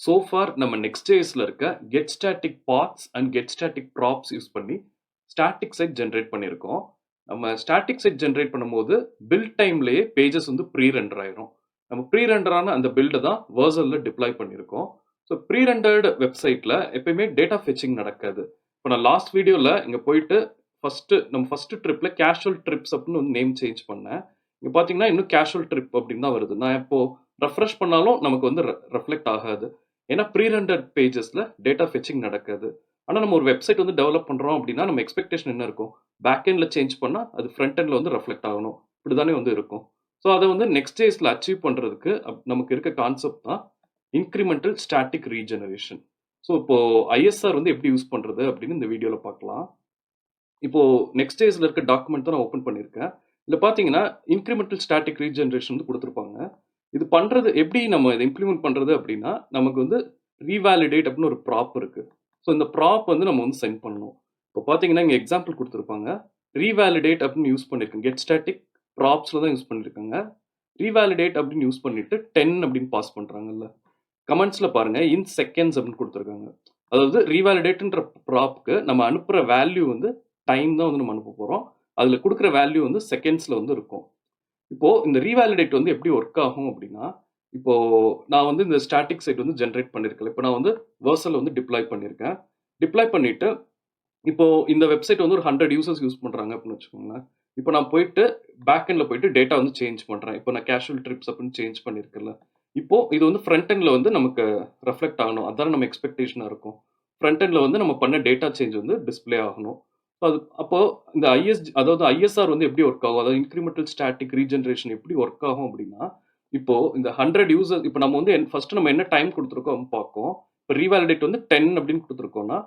So far நம்ம Next.jsல இருக்க get static paths and get static props use பண்ணி static site generate பண்ணியிருக்கோம். நம்ம static site generate பண்ணும்போது build timeலயே pages வந்து pre-render ஆயிரும். நம்ம pre-render ஆன அந்த build தான் Vercelல deploy பண்ணியிருக்கோம். ஸோ pre-rendered வெப்சைட்ல எப்பயுமே data fetching நடக்காது. இப்போ நான் லாஸ்ட் வீடியோல இங்க போயிட்டு நம்ம ஃபர்ஸ்ட் ட்ரிப்ல கேஷுவல் ட்ரிப்ஸ் அப்படின்னு வந்து நேம் சேஞ்ச் பண்ணேன். இங்க பாத்தீங்கன்னா இன்னும் கேஷுவல் ட்ரிப் அப்படின்னு தான் வருது. நான் இப்போ ரெஃப்ரெஷ் பண்ணாலும் நமக்கு வந்து ரெஃப்ளெக்ட் ஆகாது. ஏன்னா ப்ரீரெண்டட் பேஜஸ்ல டேட்டா ஃபெச்சிங் நடக்காது. ஆனால் நம்ம ஒரு வெப்சைட் வந்து டெவலப் பண்ணுறோம் அப்படின்னா நம்ம எக்ஸ்பெக்டேஷன் என்ன இருக்கும்? பேக் எண்டில் சேஞ்ச் பண்ணால் அது ஃப்ரண்ட் எண்டில் வந்து ரெஃப்ளெக்ட் ஆகணும். இப்படி தானே வந்து இருக்கும். ஸோ அதை வந்து Next.jsல அச்சீவ் பண்ணுறதுக்கு நமக்கு இருக்க கான்செப்ட் தான் இன்க்ரிமெண்டல் ஸ்டாட்டிக் ரீஜெனரேஷன். ஸோ இப்போ ஐஎஸ்ஆர் வந்து எப்படி யூஸ் பண்ணுறது அப்படின்னு இந்த வீடியோவில் பார்க்கலாம். இப்போ Next.jsல இருக்க டாக்குமெண்ட் தான் நான் ஓப்பன் பண்ணியிருக்கேன். இதில் பார்த்தீங்கன்னா இன்க்ரிமெண்டல் ஸ்டாட்டிக் ரீஜெனரேஷன் வந்து கொடுத்துருப்பாங்க. இது பண்றது எப்படி நம்ம இதை இம்ப்ளிமெண்ட் பண்றது அப்படின்னா நமக்கு வந்து ரீவேலிடேட் அப்படின்னு ஒரு ப்ராப் இருக்கு. ஸோ இந்த ப்ராப் வந்து நம்ம வந்து சென்ட் பண்ணணும். இப்போ பார்த்தீங்கன்னா இங்கே எக்ஸாம்பிள் கொடுத்துருப்பாங்க. ரீவேலிடேட் அப்படின்னு யூஸ் பண்ணியிருக்கேன். கெட் ஸ்டாட்டிக் ப்ராப்ஸில் தான் யூஸ் பண்ணியிருக்காங்க. ரீவேலிடேட் அப்படின்னு யூஸ் பண்ணிட்டு 10 அப்படின்னு பாஸ் பண்ணுறாங்கல்ல. கமெண்ட்ஸில் பாருங்க இன் செகண்ட்ஸ் அப்படின்னு கொடுத்துருக்காங்க. அதாவது ரீவேலிடேட்ன்ற ப்ராப்க்கு நம்ம அனுப்புகிற வேல்யூ வந்து டைம் தான் வந்து நம்ம அனுப்ப போகிறோம். அதில் கொடுக்குற வேல்யூ வந்து செகண்ட்ஸில் வந்து இருக்கும். இப்போ இந்த ரீவேலிடேட் வந்து எப்படி ஒர்க் ஆகும் அப்படின்னா இப்போ நான் வந்து இந்த ஸ்டாட்டிக் சைட் வந்து ஜென்ரேட் பண்ணியிருக்கேன். இப்போ நான் வந்து Vercel வந்து டிப்ளாய் பண்ணியிருக்கேன். டிப்ளாய் பண்ணிட்டு இப்போ இந்த வெப்சைட் வந்து ஒரு 100 யூசர்ஸ் யூஸ் பண்றாங்க அப்படின்னு வச்சுக்கோங்களேன். இப்போ நான் போயிட்டு பேக் எண்ட்ல போயிட்டு டேட்டா வந்து சேஞ்ச் பண்றேன். இப்போ நான் கேஷுவல் ட்ரிப்ஸ் அப்படின்னு சேஞ்ச் பண்ணியிருக்கேன்ல. இப்போ இது வந்து ஃப்ரண்ட் எண்ட்ல வந்து நமக்கு ரெஃப்ளெக்ட் ஆகணும். அதான் நம்ம எக்ஸ்பெக்டேஷனா இருக்கும். ஃப்ரண்ட் எண்ட்ல வந்து நம்ம பண்ண டேட்டா சேஞ்ச் வந்து டிஸ்ப்ளே ஆகணும். அப்போ இந்த அதாவது ஐஎஸ்ஆர் வந்து எப்படி ஒர்க் ஆகும்? அதாவது இன்க்ரிமெண்டல் ஸ்டாட்டிக் ரீஜெனரேஷன் எப்படி ஒர்க் ஆகும் அப்படின்னா இப்போ இந்த 100 யூசர்ஸ் இப்போ நம்ம வந்து ஃபர்ஸ்ட் நம்ம என்ன டைம் கொடுத்துருக்கோம் பார்ப்போம். இப்போ ரீவேலிடேட் வந்து 10 அப்படின்னு கொடுத்துருக்கோம்னா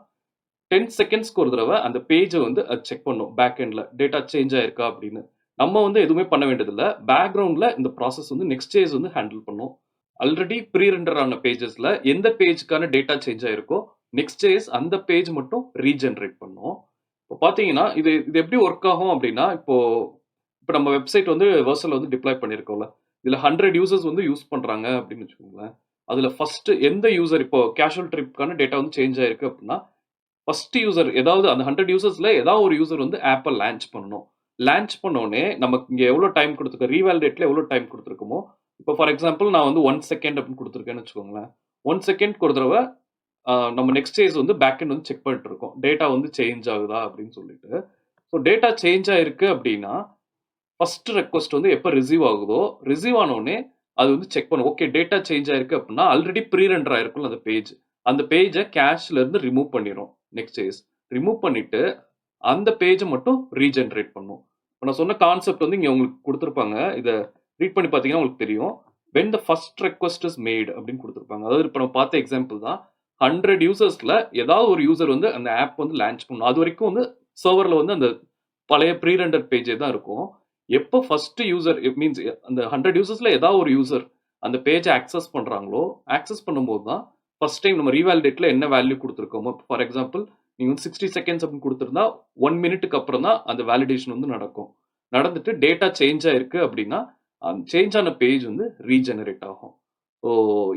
10 செகண்ட்ஸ்க்கு ஒரு தடவை அந்த பேஜை வந்து அது செக் பண்ணும் பேக் எண்ட்ல டேட்டா சேஞ்ச் ஆயிருக்கா அப்படின்னு. நம்ம வந்து எதுவுமே பண்ண வேண்டியதில்ல. பேக்ரவுண்ட்ல இந்த ப்ராசஸ் வந்து Next.js வந்து ஹேண்டில் பண்ணும். ஆல்ரெடி ப்ரீ ரெண்டர் ஆன பேஜஸ்ல எந்த பேஜுக்கான டேட்டா சேஞ்ச் ஆயிருக்கோ Next.js அந்த பேஜ் மட்டும் ரீஜெனரேட் பண்ணும். இப்போ பார்த்தீங்கன்னா இது இது எப்படி ஒர்க் ஆகும் அப்படின்னா இப்போ நம்ம வெப்சைட் வந்து Vercel வந்து டிப்ளாய் பண்ணியிருக்கோம்ல. இதில் 100 யூசர்ஸ் வந்து யூஸ் பண்ணுறாங்க அப்படின்னு வச்சுக்கோங்களேன். அதில் ஃபர்ஸ்ட் எந்த யூசர் இப்போ கேஷுவல் ட்ரிப்க்கான டேட்டா வந்து சேஞ்ச் ஆயிருக்கு அப்படின்னா ஃபர்ஸ்ட் யூசர் ஏதாவது அந்த 100 யூசர்ஸ்ல ஏதாவது ஒரு யூசர் வந்து ஆப்பை லான்ச் பண்ணணும். லான்ச் பண்ணோடனே நமக்கு இங்கே எவ்வளோ டைம் கொடுத்துருக்கோம் ரீவேலிடேட்ல எவ்வளோ டைம் கொடுத்துருக்கோமோ இப்போ ஃபார் எக்ஸாம்பிள் நான் வந்து 1 செகண்ட் அப்படின்னு கொடுத்துருக்கேன்னு வச்சுக்கோங்களேன். 1 செகண்ட் ஒரு தடவை நம்ம Next.js வந்து பேக் எண்ட் வந்து செக் பண்ணிட்டு இருக்கோம். டேட்டா வந்து சேஞ்ச் ஆகுதா அப்படின்னு சொல்லிட்டு. ஸோ டேட்டா சேஞ்ச் ஆயிருக்கு அப்படின்னா ஃபர்ஸ்ட் ரெக்வஸ்ட் வந்து எப்போ ரிசீவ் ஆகுதோ ரிசீவ் ஆனோடனே அது வந்து செக் பண்ணும். ஓகே டேட்டா சேஞ்ச் ஆயிருக்கு அப்படின்னா ஆல்ரெடி ப்ரீ ரெண்டர் ஆயிருக்கும்ல அந்த பேஜ். அந்த பேஜை கேஷ்ல இருந்து ரிமூவ் பண்ணிடும் Next.js. ரிமூவ் பண்ணிட்டு அந்த பேஜை மட்டும் ரீஜெனரேட் பண்ணும். இப்போ நான் சொன்ன கான்செப்ட் வந்து இங்கே உங்களுக்கு கொடுத்துருப்பாங்க. இதை ரீட் பண்ணி பார்த்தீங்கன்னா உங்களுக்கு தெரியும். when the first request is made அப்படின்னு கொடுத்துருப்பாங்க. அதாவது இப்போ நம்ம பார்த்த எக்ஸாம்பிள் தான் 100 யூசர்ஸ்ல ஏதாவது ஒரு யூசர் வந்து அந்த ஆப் வந்து லான்ச் பண்ணும். அது வரைக்கும் வந்து சர்வர்ல வந்து அந்த பழைய ப்ரீ ரெண்டர் பேஜே தான் இருக்கும். எப்போ ஃபர்ஸ்ட் யூசர் மீன்ஸ் அந்த 100 யூசர்ஸ்ல ஏதாவது ஒரு யூசர் அந்த பேஜை ஆக்சஸ் பண்றாங்களோ ஆக்சஸ் பண்ணும்போது தான் ஃபர்ஸ்ட் டைம் நம்ம ரீவேலிடேட்ல என்ன வேல்யூ கொடுத்துருக்கோமோ ஃபார் எக்ஸாம்பிள் நீங்க வந்து 60 செகண்ட்ஸ் அப்படின்னு கொடுத்துருந்தா 1 மினிட்டுக்கு அப்புறம் தான் அந்த வேலிடேஷன் வந்து நடக்கும். நடந்துட்டு டேட்டா சேஞ்ச் ஆயிருக்கு அப்படின்னா சேஞ்ச் ஆன பேஜ் வந்து ரீஜெனரேட் ஆகும். ஸோ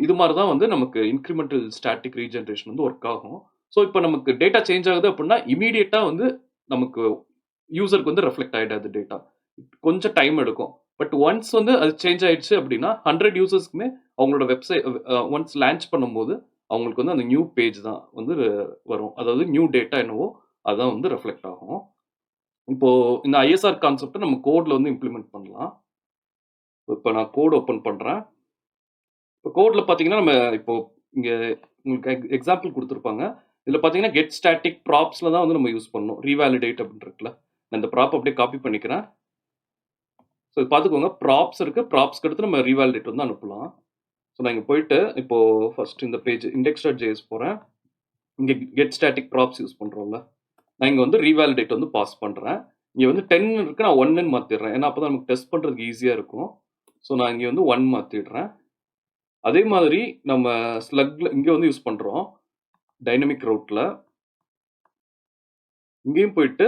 இது மாதிரி தான் வந்து நமக்கு இன்க்ரிமெண்டல் ஸ்டாட்டிக் ரீஜெனரேஷன் வந்து ஒர்க் ஆகும். ஸோ இப்போ நமக்கு டேட்டா சேஞ்ச் ஆகுது அப்படின்னா இமீடியட்டா வந்து நமக்கு யூசருக்கு வந்து ரெஃப்ளெக்ட் ஆகிடாது டேட்டா. கொஞ்சம் டைம் எடுக்கும். பட் ஒன்ஸ் வந்து அது சேஞ்ச் ஆயிடுச்சு அப்படின்னா 100 யூசர்ஸ்க்குமே அவங்களோட வெப்சைட் ஒன்ஸ் லான்ச் பண்ணும்போது அவங்களுக்கு வந்து அந்த நியூ பேஜ் தான் வந்து வரும். அதாவது நியூ டேட்டா என்னவோ அதான் வந்து ரெஃப்ளெக்ட் ஆகும். இப்போ இந்த ஐஎஸ்ஆர் கான்செப்டை நம்ம கோட்ல வந்து இம்ப்ளிமெண்ட் பண்ணலாம். இப்போ நான் கோட் ஓப்பன் பண்றேன். இப்போ கோட்ல பார்த்தீங்கன்னா நம்ம இப்போ இங்க உங்களுக்கு எக்ஸாம்பிள் கொடுத்துருப்பாங்க. இதில் பார்த்தீங்கன்னா கெட் ஸ்டாட்டிக் ப்ராப்ஸ்ல தான் வந்து நம்ம யூஸ் பண்ணணும். ரீவேலிடேட் அப்படின்னு இருக்குல்ல. நான் இந்த ப்ராப் அப்படியே காப்பி பண்ணிக்கிறேன். ஸோ பார்த்துக்கோங்க ப்ராப்ஸ் இருக்கு. ப்ராப்ஸ்க்கு அடுத்து நம்ம ரீவேலிடேட் வந்து அனுப்பலாம். ஸோ நான் இங்கே போயிட்டு இப்போ ஃபர்ஸ்ட் இந்த பேஜ் Index.js போகிறேன். இங்கே கெட் ஸ்டாட்டிக் ப்ராப்ஸ் யூஸ் பண்ணுறோம்ல. நான் இங்கே வந்து ரீவேலிடேட் வந்து பாஸ் பண்ணுறேன். இங்கே வந்து 10 இருக்கு நான் 1ன்னு மாற்றிடுறேன். ஏன்னா அப்போ தான் நமக்கு டெஸ்ட் பண்ணுறதுக்கு ஈஸியாக இருக்கும். ஸோ நான் இங்கே வந்து 1 மாற்றிடுறேன். அதே மாதிரி நம்ம ஸ்லக்ல இங்கே வந்து யூஸ் பண்ணுறோம். டைனமிக் ரவுட்டில் இங்கேயும் போயிட்டு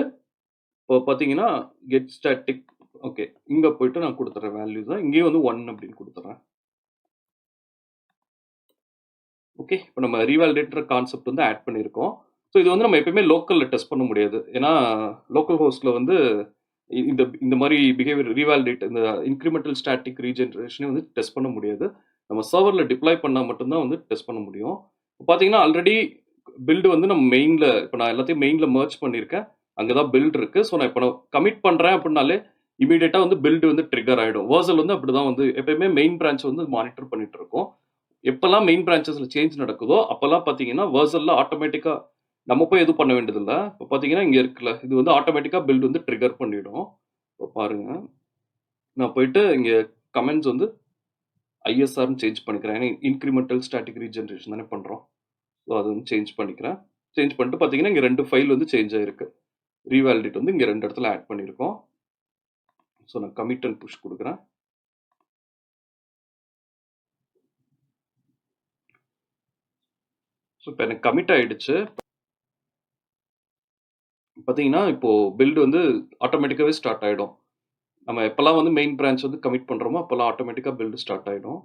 இப்போ பார்த்தீங்கன்னா கெட் ஸ்டாட்டிக் ஓகே இங்கே போயிட்டு நான் கொடுத்துட்றேன் வேல்யூ தான். இங்கேயும் வந்து 1 அப்படின்னு கொடுத்துட்றேன். ஓகே. இப்போ நம்ம ரீவாலிடேட்ன்ற கான்செப்ட் வந்து ஆட் பண்ணியிருக்கோம். ஸோ இது வந்து நம்ம எப்பயுமே லோக்கல்ல டெஸ்ட் பண்ண முடியாது. ஏன்னா லோக்கல் ஹோஸ்ட்ல வந்து இந்த இந்த மாரி பிஹேவியர் ரீவாலிடேட் இந்த இன்கிரிமெண்டல் ஸ்டாட்டிக் ரீஜெனரேஷனே வந்து டெஸ்ட் பண்ண முடியாது. நம்ம சர்வர்ல டிப்ளாய் பண்ணா மட்டும் தான் வந்து டெஸ்ட் பண்ண முடியும். இப்போ பார்த்தீங்கன்னா, ஆல்ரெடி பில்டு வந்து நம்ம மெயின்ல இப்போ நான் எல்லாத்தையும் மெயின்ல மெர்ஜ் பண்ணியிருக்கேன். அங்க தான் பில்ட் இருக்கு. ஸோ நான் இப்போ நான் கமிட் பண்றேன் அப்படின்னாலே, இமிடியேட்டா வந்து பில்டு வந்து ட்ரிக்கர் ஆயிடும். Vercel வந்து அப்படிதான் வந்து எப்பயுமே மெயின் பிரான்ச் வந்து மானிட்டர் பண்ணிட்டு இருக்கோம். எப்பல்லாம் மெயின் பிரான்ச்சஸ்ல சேஞ்ச் நடக்குதோ, அப்பல்லாம் பார்த்தீங்கன்னா, Vercelல ஆட்டோமேட்டிக்கா நம்ம போய் எதுவும் பண்ண வேண்டியதில்ல. இப்போ பார்த்தீங்கன்னா, இங்க இருக்குல்ல, இது வந்து ஆட்டோமேட்டிக்கா பில்ட் வந்து ட்ரிக்கர் பண்ணிடும். இப்போ பாருங்க. நான் போயிட்டு இங்க கமெண்ட்ஸ் வந்து ISRன்னு சேஞ்ச் பண்ணிக்கிறேன். ஏன்னா இன்கிரிமெண்டல் ஸ்டாட்டிக் ரீஜெனரேஷன் தானே பண்றோம். ஸோ அது வந்து சேஞ்ச் பண்ணிக்கிறேன். சேஞ்ச் பண்ணிட்டு பார்த்தீங்கன்னா, இங்க 2 ஃபைல் வந்து சேஞ்ச் ஆயிருக்கு. ரீவாலிடேட் வந்து இங்க 2 இடத்துல ஆட் பண்ணியிருக்கோம். ஸோ நான் கமிட் அண்ட் புஷ் குடுக்குறேன். ஸோ இப்போ எனக்கு கமிட் ஆயிடுச்சு. பார்த்தீங்கன்னா, இப்போ பில்ட் வந்து ஆட்டோமேட்டிக்காவே ஸ்டார்ட் ஆயிடும். நம்ம எப்பல்லாம் வந்து மெயின் பிரான்ச் வந்து கமிட் பண்றோமோ, அப்பல்லாம் ஆட்டோமேட்டிக்கா பில்ட் ஸ்டார்ட் ஆயிடும்.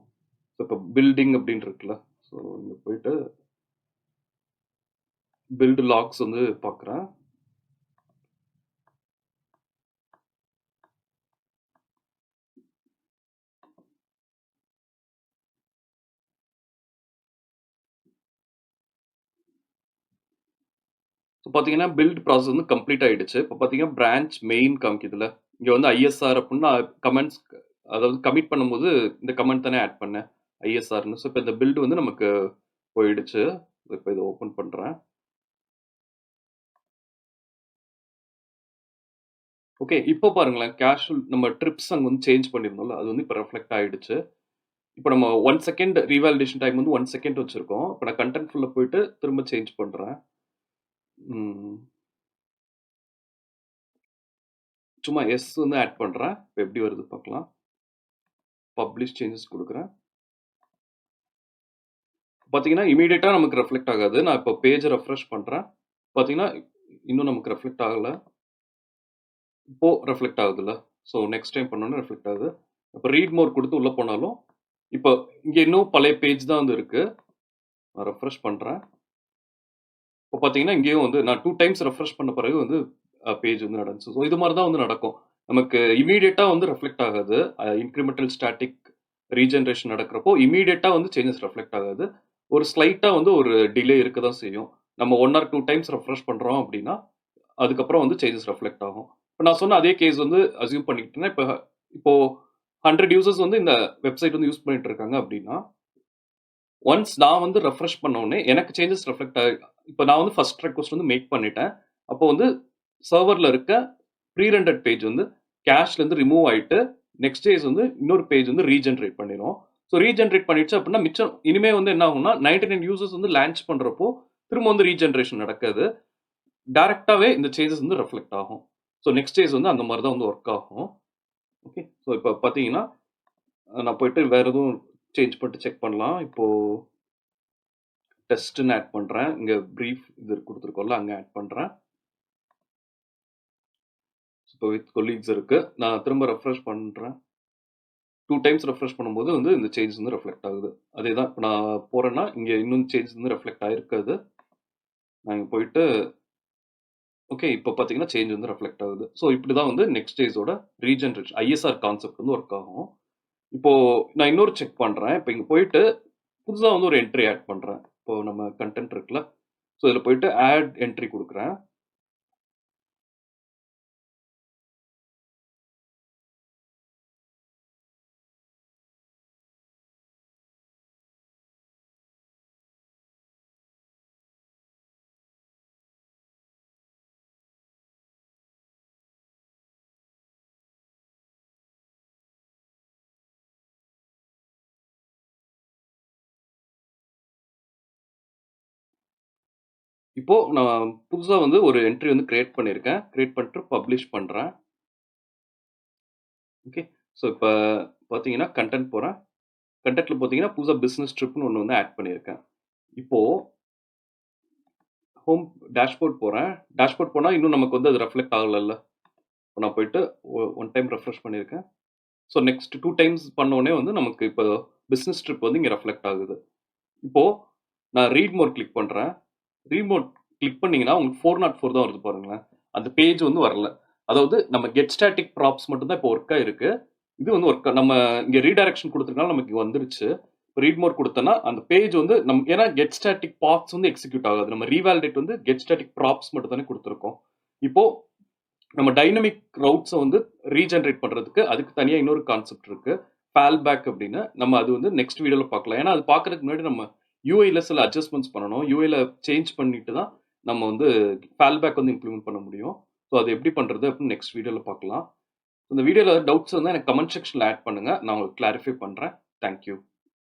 ஸோ இப்போ பில்டிங் அப்படின்னு இருக்குல்ல. ஸோ இங்க போயிட்டு பில்ட் லாக்ஸ் வந்து பார்க்குறேன். ஸோ பார்த்தீங்கன்னா, பில்ட் ப்ராசஸ் வந்து கம்ப்ளீட் ஆயிடுச்சு. இப்போ பார்த்தீங்கன்னா, பிரான்ச் மெயின் காமிக்குதுல்ல. இங்க வந்து ஐஎஸ்ஆர் அப்புட்னா கமெண்ட்ஸ் அதாவது கமிட் பண்ணும்போது இந்த கமெண்ட் தானே ஆட் பண்ணேன். ஐஎஸ்ஆர்ன்னு. ஸோ இப்போ இந்த பில்ட் வந்து நமக்கு போயிடுச்சு. இப்போ இத ஓப்பன் பண்றேன். ஓகே. இப்போ பாருங்களேன், கேஷுவல் நம்ம ட்ரிப்ஸ் அங்க வந்து சேஞ்ச் பண்ணியிருந்தோம்ல. அது வந்து இப்போ ரிஃப்ளெக்ட் ஆயிடுச்சு. இப்போ நம்ம 1 செகண்ட் ரீவாலிடேஷன் டைம் வந்து 1 செகண்ட் வச்சிருக்கோம். இப்போ நான் கன்டென்ட்ஃபுல்ல போயிட்டு திரும்ப சேஞ்ச் பண்றேன். ம். சும்மா எஸ் வந்து ஆட் பண்றேன். இப்போ எப்படி வருது பார்க்கலாம். பப்ளிஷ் சேஞ்சஸ் குடுக்குறேன். பார்த்தீங்கன்னா, இமிடியேட்டா நமக்கு ரிஃப்ளெக்ட் ஆகாது. நான் இப்போ பேஜ ரெஃப்ரெஷ் பண்றேன். பார்த்தீங்கன்னா, இன்னும் நமக்கு ரிஃப்ளெக்ட் ஆகல. இப்போ ரிஃப்ளெக்ட் ஆகுதுல்ல. ஸோ நெக்ஸ்ட் டைம் பண்ணோனே ரிஃப்ளெக்ட் ஆகுது. இப்போ ரீட் மோர் குடுத்து உள்ள போனாலும், இப்போ இங்க இன்னும் பழைய பேஜ் தான் வந்து இருக்கு. நான் ரெஃப்ரெஷ் பண்றேன். இப்போ பார்த்தீங்கன்னா, இங்கேயும் வந்து நான் 2 டைம்ஸ் ரெஃப்ரெஷ் பண்ண பிறகு வந்து பேஜ் வந்து நடந்துச்சு. ஸோ இது மாரி தான் வந்து நடக்கும். நமக்கு இமிடியேட்டா வந்து ரிஃப்ளெக்ட் ஆகாது. இன்கிரிமெண்டல் ஸ்டாட்டிக் ரீஜெனரேஷன் நடக்கிறப்போ, இமிடியேட்டா வந்து சேஞ்சஸ் ரிஃப்ளெக்ட் ஆகாது. ஒரு ஸ்லைட்டா வந்து ஒரு டிலே இருக்க தான் செய்யும். நம்ம 1 ஆர் 2 டைம்ஸ் ரெஃப்ரெஷ் பண்றோம் அப்படின்னா, அதுக்கப்புறம் வந்து சேஞ்சஸ் ரிஃப்ளெக்ட் ஆகும். இப்ப நான் சொன்ன அதே கேஸ் வந்து அஸ்யூம் பண்ணிக்கிட்டேன்னா, இப்போ 100 யூசர்ஸ் வந்து இந்த வெப்சைட் வந்து யூஸ் பண்ணிட்டு இருக்காங்க அப்படின்னா, ஒன்ஸ் நான் வந்து ரெஃப்ரெஷ் பண்ண உடனே எனக்கு சேஞ்சஸ் ரிஃப்ளெக்ட் ஆகி இப்ப நான் வந்து ஃபர்ஸ்ட் ரெக்வெஸ்ட் வந்து மேக் பண்ணிட்டேன். அப்போ வந்து சர்வர்ல இருக்க ப்ரீ ரெண்டட் பேஜ் வந்து கேஷ்ல இருந்து ரிமூவ் ஆயிட்டு, NextJS வந்து இன்னொரு பேஜ் வந்து ரீஜெனரேட் பண்ணிரும். ஸோ ரீஜெனரேட் பண்ணிடுச்சு அப்படின்னா, மிச்சம் இனிமே வந்து என்ன ஆகும்னா, 99 யூசர்ஸ் வந்து லான்ச் பண்றப்போ, திரும்ப வந்து ரீஜெனரேஷன் நடக்காது. டைரக்ட்டாவே இந்த சேஞ்சஸ் வந்து ரிஃப்ளெக்ட் ஆகும். ஸோ NextJS வந்து அந்த மாரி தான் வந்து ஒர்க் ஆகும். ஓகே. ஸோ இப்ப பார்த்தீங்கன்னா, நான் போயிட்டு வேற எதுவும் சேஞ்ச் பண்ணிட்டு செக் பண்ணலாம். இப்போ டெஸ்ட்ன்னு ஆட் பண்றேன். இங்க பிரீஃப் இது குடுத்துருக்கோம்ல, அங்க ஆட் பண்றேன். இப்போ வித் கொலீக்ஸ் இருக்கு. நான் திரும்ப ரெஃப்ரெஷ் பண்றேன். 2 டைம்ஸ் ரெஃப்ரெஷ் பண்ணும்போது வந்து இந்த சேஞ்ச் வந்து ரிஃப்ளெக்ட் ஆகுது. அதேதான் இப்ப நான் போறேன்னா, இங்க இன்னும் சேஞ்ச் வந்து ரிஃப்ளெக்ட் ஆயிருக்காது. நான் இங்க போயிட்டு ஓகே. இப்ப பார்த்தீங்கன்னா, சேஞ்ச் வந்து ரிஃப்ளெக்ட் ஆகுது. ஸோ இப்படிதான் வந்து NextJSஓட ரீஜெனரேஷன் ஐஎஸ்ஆர் கான்செப்ட் வந்து ஒர்க் ஆகும். இப்போ நான் இன்னொரு செக் பண்றேன். இப்ப இங்க போயிட்டு புதுசா வந்து ஒரு என்ட்ரி ஆட் பண்றேன். இப்போ நம்ம கன்டென்ட் இருக்குல்ல. ஸோ இதுல போயிட்டு ஆட் என்ட்ரி குடுக்குறேன். இப்போ நான் புதுசா வந்து ஒரு என்ட்ரி வந்து கிரியேட் பண்ணியிருக்கேன். கிரியேட் பண்ணிட்டு பப்ளிஷ் பண்றேன். ஓகே. ஸோ இப்ப பார்த்தீங்கன்னா, கன்டென்ட் போறேன். கன்டென்ட்ல பார்த்தீங்கன்னா, புதுசா பிசினஸ் ட்ரிப்னு ஒண்ணு வந்து ஆட் பண்ணியிருக்கேன். இப்போ ஹோம் டேஷ்போர்ட் போறேன். டேஷ்போர்ட் போனா இன்னும் நமக்கு வந்து அது ரெஃப்ளெக்ட் ஆகலல்ல. இப்ப நான் போயிட்டு 1 டைம் ரெஃப்ரெஷ் பண்ணியிருக்கேன். ஸோ நெக்ஸ்ட் 2 டைம்ஸ் பண்ண உடனே வந்து நமக்கு இப்போ பிசினஸ் ட்ரிப் வந்து இங்க ரெஃப்ளெக்ட் ஆகுது. இப்போ நான் ரீட் மோர் கிளிக் பண்ணுறேன். ரீட் மோர் கிளிக் பண்ணீங்கன்னா உங்களுக்கு 404 தான் வருது பாருங்களேன். அந்த பேஜ் வந்து வரல. அதாவது நம்ம கெட் ஸ்டாட்டிக் ப்ராப்ஸ் மட்டும் தான் இப்போ ஒர்க் ஆயிருக்கு. இது வந்து ஒர்க் நம்ம இங்கே ரீடைரக்ஷன் கொடுத்துருக்கனால நமக்கு இங்க வந்துருச்சு. ரீட் மோர் கொடுத்தோன்னா அந்த பேஜ் வந்து ஏன்னா கெட் ஸ்டாட்டிக் பாத்ஸ் வந்து எக்ஸிக்யூட் ஆகாது. நம்ம ரீவாலிடேட் வந்து கெட் ஸ்டாட்டிக் ப்ராப்ஸ் மட்டும் தானே கொடுத்துருக்கோம். இப்போ நம்ம டைனமிக் ரவுட்ஸை வந்து ரீஜென்ரேட் பண்ணுறதுக்கு அதுக்கு தனியாக இன்னொரு கான்செப்ட் இருக்கு. ஃபால் பேக் அப்படின்னு நம்ம அது வந்து நெக்ஸ்ட் வீடியோவில் பார்க்கலாம். ஏன்னா அது பார்க்கறதுக்கு முன்னாடி நம்ம யூஐல சில அட்ஜஸ்ட்மெண்ட்ஸ் பண்ணணும். யூஐல சேஞ்ச் பண்ணிட்டு தான் நம்ம வந்து ஃபால் பேக் வந்து இம்ப்ளிமெண்ட் பண்ண முடியும். ஸோ அது எப்படி பண்ணுறது அப்படின்னு நெக்ஸ்ட் வீடியோவில் பார்க்கலாம். இந்த வீடியோவில் டவுட்ஸ் வந்து எனக்கு கமெண்ட் செக்ஷனில் ஆட் பண்ணுங்கள். நான் உங்களுக்கு கிளாரிஃபை பண்ணுறேன். தேங்க்யூ.